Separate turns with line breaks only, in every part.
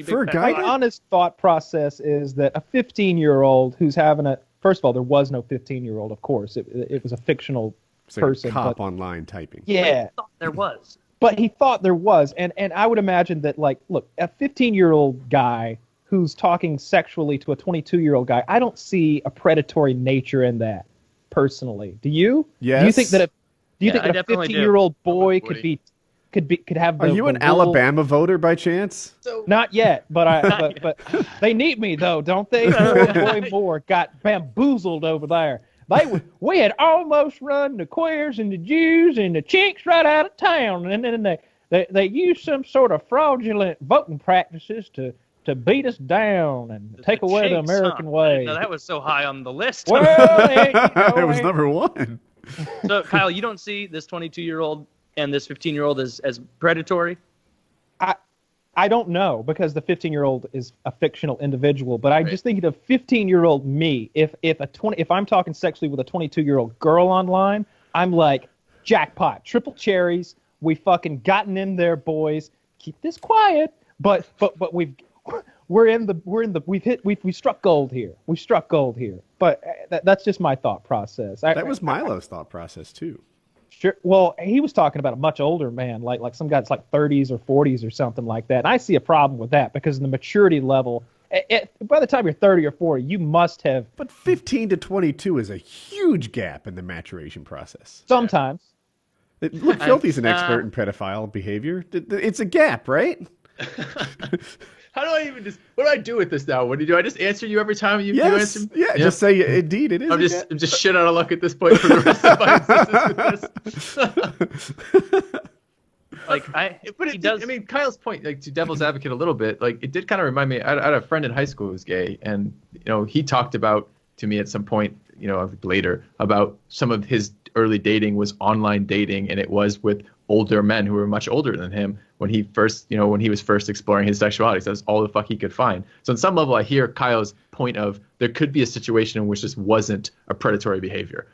For a
My honest thought process is that a 15-year-old who's having a... First of all, there was no 15-year-old, of course. It was a fictional person.
A cop online typing.
Yeah.
He thought there was.
But he thought there was. And I would imagine that, like, look, a 15-year-old guy who's talking sexually to a 22-year-old guy, I don't see a predatory nature in that, personally. Do you?
Yes.
Do you think that a 15-year-old boy could have the...
Are you an Alabama voter by chance?
Not yet, but they need me though, don't they? Boy Moore got bamboozled over there. We had almost run the queers and the Jews and the Chinks right out of town, and then they used some sort of fraudulent voting practices to beat us down and take away the American way.
No, that was so high on the list.
Well,
it was number one.
So, Kyle, you don't see this 22-year-old and this 15-year-old as predatory?
I don't know, because the 15-year-old is a fictional individual, but I just think of 15-year-old me. If I'm talking sexually with a 22-year-old girl online, I'm like, jackpot, triple cherries. We fucking gotten in there, boys. Keep this quiet, but we struck gold here. We struck gold here. But that's just my thought process.
That was Milo's thought process too.
Sure. Well, he was talking about a much older man, like some guy that's like 30s or 40s or something like that. And I see a problem with that because the maturity level, by the time you're 30 or 40, you must have...
But 15 to 22 is a huge gap in the maturation process.
Sometimes.
Look, Filthy's an expert in pedophile behavior. It's a gap, right?
How do I even what do I do with this now? What do you do? I just answer you every time you answer me?
Yeah, just say, indeed, it is.
I'm just shit out of luck at this point for the rest of my existence. I mean, Kyle's point, like, to devil's advocate a little bit, like, it did kind of remind me, I had a friend in high school who was gay, and, he talked about, to me at some point, later, about some of his early dating was online dating, and it was with older men who were much older than him when he was first exploring his sexuality. So that's all the fuck he could find. So on some level, I hear Kyle's point of there could be a situation in which this wasn't a predatory behavior.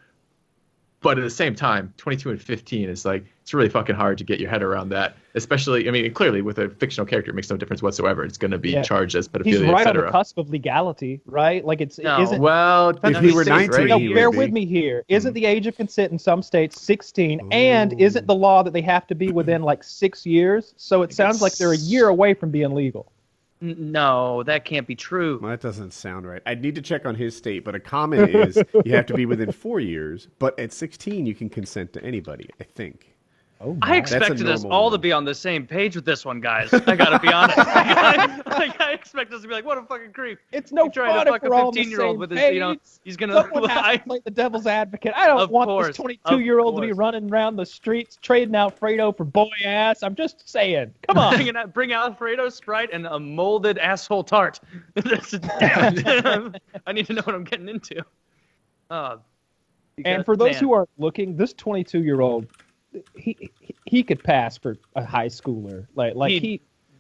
But at the same time, 22 and 15 is like, it's really fucking hard to get your head around that. Especially, I mean, clearly with a fictional character, it makes no difference whatsoever. It's going to be charged as pedophilia,
He's right
et
on the
cetera.
cusp of legality, right? Like
if he were 19,
no, bear with me here. Isn't the age of consent in some states 16? Ooh. And isn't the law that they have to be within like 6 years? So it sounds like they're a year away from being legal.
No, that can't be true.
Well, that doesn't sound right. I'd need to check on his state, but a comment is you have to be within 4 years, but at 16 you can consent to anybody, I think.
Oh,
I expected us all to be on the same page with this one, guys. I gotta be honest. I expect us to be like, what a fucking creep.
It's no
trying to fuck a 15-year-old with his, he's gonna.
Someone has to play the devil's advocate. I don't want this 22-year-old to be running around the streets trading Alfredo for boy ass. I'm just saying. Come on.
Bring Alfredo, Sprite, and a molded asshole tart. Damn. I need to know what I'm getting into.
And for those who aren't looking, this 22-year-old. He could pass for a high schooler.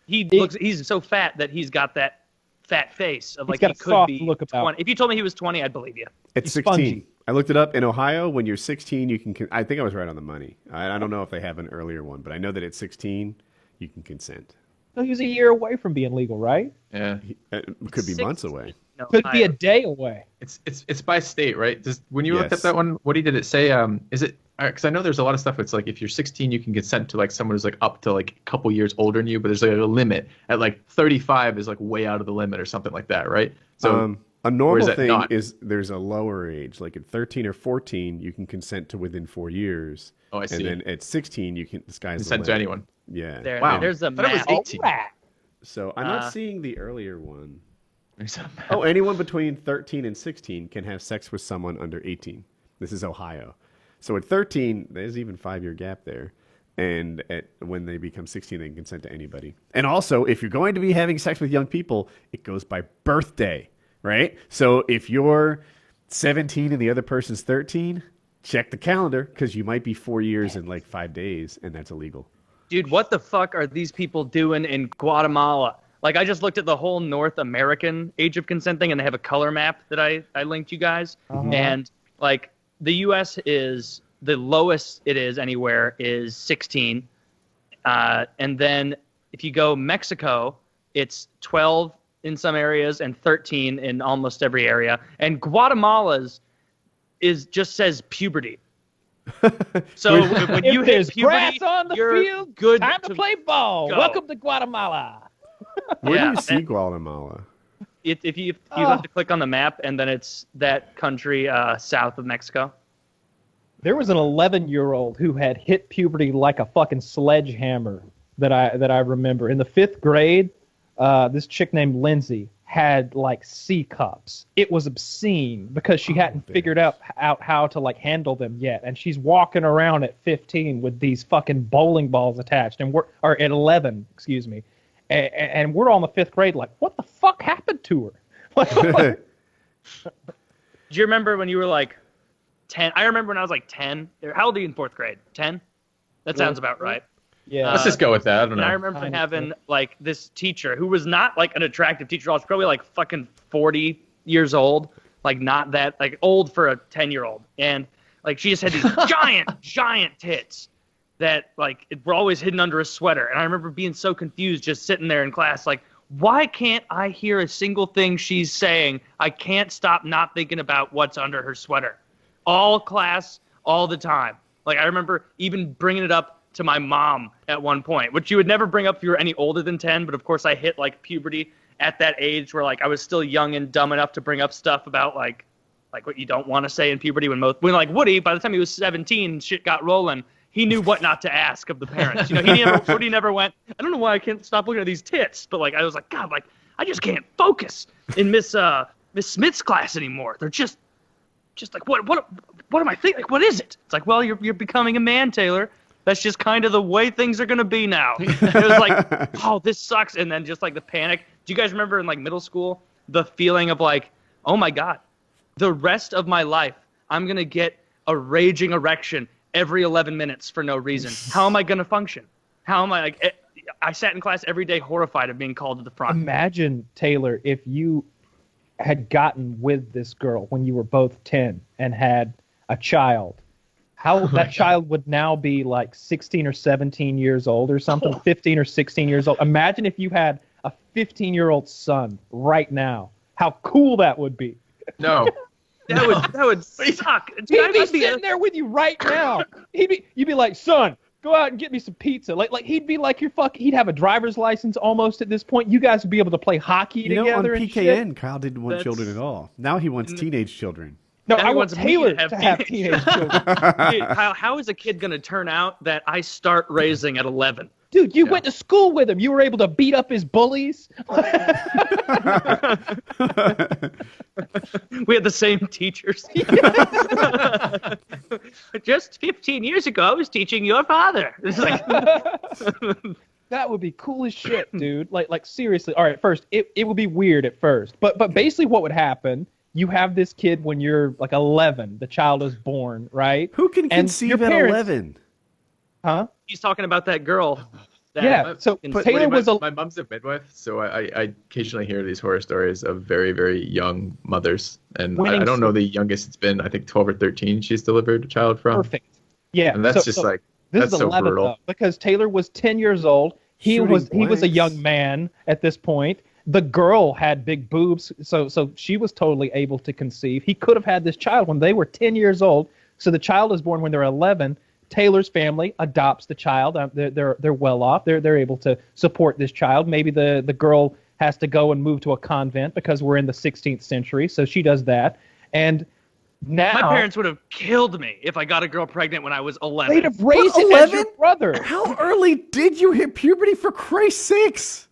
He's
so fat that he's got that fat face of like
he
could be
look about
20. If you told me he was 20, I'd believe you.
It's 16. Spongy. I looked it up in Ohio. When you're 16, you can. I think I was right on the money. I don't know if they have an earlier one, but I know that at 16 you can consent.
So he was a year away from being legal, right?
Yeah,
it could be months away.
No, could be a day away.
It's by state, right? When you looked at that one, what did it say? Is it? Because I know there's a lot of stuff. It's like if you're 16, you can consent to like someone who's like up to like a couple years older than you, but there's like a limit at like 35 is like way out of the limit or something like that, right? So
a normal thing is there's a lower age, like at 13 or 14, you can consent to within 4 years.
Oh, I see.
And then at 16, you can
consent to anyone.
Yeah.
There's a map.
It was 18.
So I'm not seeing the earlier one. Anyone between 13 and 16 can have sex with someone under 18. This is Ohio. So at 13, there's even 5-year gap there. And when they become 16, they can consent to anybody. And also, if you're going to be having sex with young people, it goes by birthday, right? So if you're 17 and the other person's 13, check the calendar because you might be 4 years and like 5 days, and that's illegal.
Dude, what the fuck are these people doing in Guatemala? Like, I just looked at the whole North American age of consent thing, and they have a color map that I linked you guys. Uh-huh. And, like, the U.S. is the lowest it is anywhere is 16. And then if you go Mexico, It's 12 in some areas and 13 in almost every area. And Guatemala's just says puberty. So when you hit puberty,
grass on the
you're
field,
good
time to play ball.
go.
Welcome to Guatemala.
Where do you see Guatemala?
If you have to click on the map, and then it's that country south of Mexico.
There was an 11-year-old who had hit puberty like a fucking sledgehammer that I remember. In the 5th grade, this chick named Lindsay had like C cups. It was obscene because she hadn't figured out how to like handle them yet, and she's walking around at 15 with these fucking bowling balls attached, or at 11, excuse me, and we're all in the 5th grade like, what the fuck happened to her?
Do you remember when you were like 10? I remember when I was like 10. How old are you in 4th grade? 10? That sounds about right.
Yeah.
Let's just go with that. I don't know.
And I remember having like this teacher who was not like an attractive teacher. I was probably like fucking 40 years old, like not that like old for a 10-year-old. And like she just had these giant tits that like were always hidden under a sweater. And I remember being so confused just sitting there in class like, why can't I hear a single thing she's saying? I can't stop not thinking about what's under her sweater. All class, all the time. Like I remember even bringing it up to my mom at one point, which you would never bring up if you were any older than 10. But of course I hit like puberty at that age where like I was still young and dumb enough to bring up stuff about like what you don't want to say in puberty when like Woody, by the time he was 17 and shit got rolling, he knew what not to ask of the parents. You know, Woody never went, I don't know why I can't stop looking at these tits. But like, I was like, God, like I just can't focus in Miss Smith's class anymore. They're just like, what am I thinking? Like, what is it? It's like, well, you're becoming a man, Taylor. That's just kind of the way things are going to be now. It was like, oh, this sucks. And then just like the panic. Do you guys remember in like middle school, the feeling of like, oh my God, the rest of my life, I'm going to get a raging erection every 11 minutes for no reason. How am I going to function? How am I like, I sat in class every day horrified of being called to the front.
Imagine, Taylor, if you had gotten with this girl when you were both 10 and had a child. How that child would now be like 16 or 17 years old or something, 15 or 16 years old. Imagine if you had a 15-year-old son right now. How cool that would be.
No.
That would suck.
He'd be sitting there with you right now. You'd be like, son, go out and get me some pizza. Like he'd be like he'd have a driver's license almost at this point. You guys would be able to play hockey together.
On
and
PKN,
shit.
Kyle didn't want children at all. Now he wants teenage children.
No, I want Taylor to have teenage children.
Dude, how is a kid going to turn out that I start raising at 11?
Dude, you went to school with him. You were able to beat up his bullies.
We had the same teachers. Just 15 years ago, I was teaching your father. It's like...
That would be cool as shit, dude. Like seriously. All right, first, it would be weird at first. But basically what would happen, you have this kid when you're like 11. The child is born, right?
Who can conceive at 11?
Huh?
He's talking about that girl.
But Taylor was
my mom's a midwife, so I occasionally hear these horror stories of very, very young mothers. And I don't know the youngest it's been. I think 12 or 13 she's delivered a child from.
Perfect. Yeah.
And that's just like, that's so
11,
brutal.
though, because Taylor was 10 years old. He was a young man at this point. The girl had big boobs, so she was totally able to conceive. He could have had this child when they were 10 years old. So the child is born when they're 11. Taylor's family adopts the child. They're well off. They're able to support this child. Maybe the girl has to go and move to a convent because we're in the 16th century. So she does that. And now
my parents would have killed me if I got a girl pregnant when I was 11.
They'd have raised it as your brother.
How early did you hit puberty, for Christ's sakes?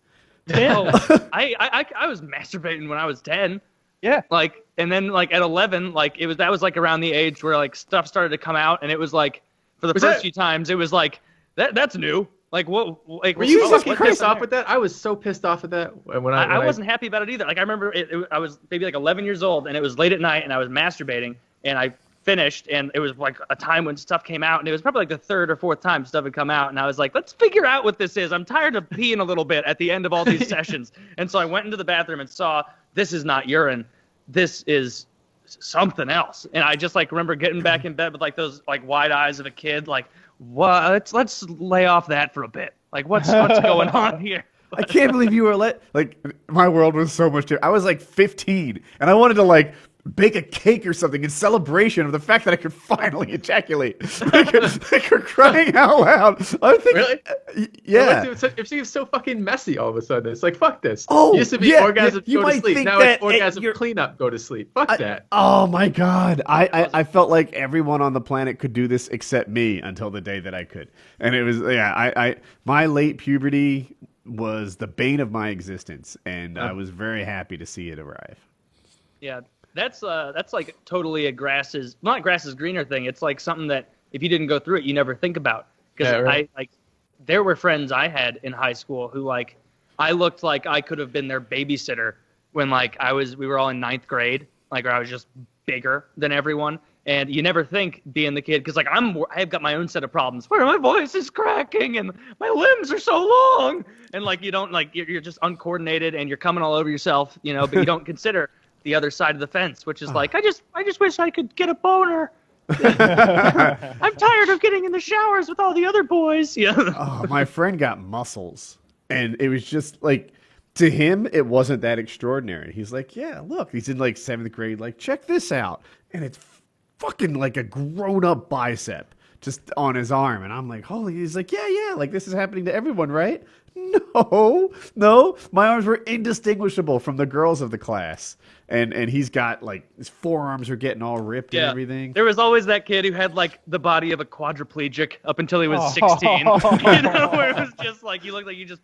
Oh, I was masturbating when I was 10.
Yeah.
Like, and then like at 11, like that was like around the age where like stuff started to come out, and it was like for the first few times it was like that's new. Like what? Like
were you fucking pissed off with that? I was so pissed off at that when I
wasn't happy about it either. Like I remember I was maybe like 11 years old, and it was late at night, and I was masturbating, and I finished, and it was like a time when stuff came out, and it was probably like the third or fourth time stuff had come out, and I was like, let's figure out what this is. I'm tired of peeing a little bit at the end of all these sessions. And so I went into the bathroom and saw, this is not urine, this is something else. And I just like remember getting back in bed with like those like wide eyes of a kid, like, what? Let's lay off that for a bit. Like what's going on here?
I can't believe you were like, my world was so much different. I was like 15, and I wanted to like bake a cake or something in celebration of the fact that I could finally ejaculate. Like you're crying out loud. I think,
really?
Yeah.
It seems so fucking messy all of a sudden. It's like, fuck this.
Oh,
it used to be orgasm,
you
go to
might
sleep.
think
Now
that
it's orgasm, cleanup, go to sleep. Fuck that.
Oh my God. I felt like everyone on the planet could do this except me until the day that I could. And it was, my late puberty was the bane of my existence. And I was very happy to see it arrive.
Yeah. That's like totally not grass is greener thing. It's like something that if you didn't go through it, you never think about. Because there were friends I had in high school who like, I looked like I could have been their babysitter when like we were all in 9th grade, like, or I was just bigger than everyone. And you never think being the kid, because like I've got my own set of problems where my voice is cracking and my limbs are so long, and like you don't like you're just uncoordinated and you're coming all over yourself, you know, but you don't consider the other side of the fence, which is like, I just wish I could get a boner. I'm tired of getting in the showers with all the other boys. Yeah.
Oh, my friend got muscles, and it was just like, to him, it wasn't that extraordinary. He's like, yeah, look, he's in like 7th grade. Like, check this out, and it's fucking like a grown-up bicep just on his arm, and I'm like, holy. He's like, yeah, like this is happening to everyone, right? No, my arms were indistinguishable from the girls of the class. And he's got like his forearms are getting all ripped and everything.
There was always that kid who had like the body of a quadriplegic up until he was 16. You know, where it was just like you looked like you just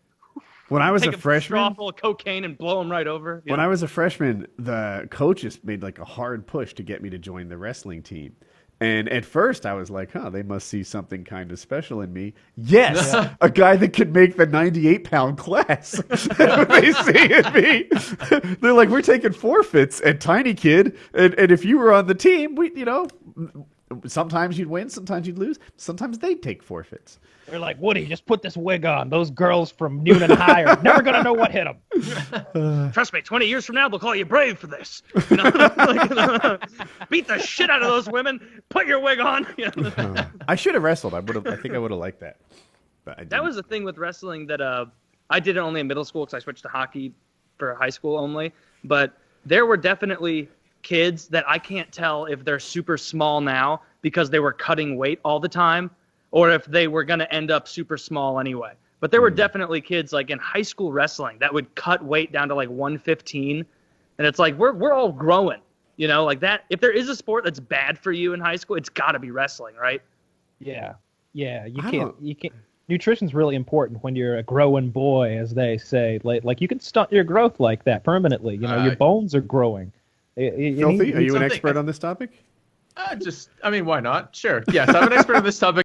when I was
take
a freshman,
straw full of cocaine and blow him right over.
When I was a freshman, the coaches made like a hard push to get me to join the wrestling team. And at first I was like, they must see something kind of special in me. Yes, a guy that could make the 98-pound class. They see in me. They're like, we're taking forfeits at Tiny Kid. And if you were on the team, sometimes you'd win, sometimes you'd lose. Sometimes they'd take forfeits.
They're like, Woody, just put this wig on. Those girls from Noonan High are never going to know what hit them.
Trust me, 20 years from now, they'll call you brave for this. You know? Beat the shit out of those women. Put your wig on. You know?
I should have wrestled. I think I would have liked that. But I didn't.
That was the thing with wrestling that I did it only in middle school because I switched to hockey for high school only. But there were definitely kids that I can't tell if they're super small now because they were cutting weight all the time, or if they were going to end up super small anyway. But there were definitely kids like in high school wrestling that would cut weight down to like 115. And it's like, we're all growing, you know, like that. If there is a sport that's bad for you in high school, it's got to be wrestling, right?
Yeah. You can't. Nutrition's really important when you're a growing boy, as they say. Like you can stunt your growth like that permanently. You know, your bones are growing.
Filthy, are you an expert on this topic?
Why not? Sure. Yes, I'm an expert on this topic.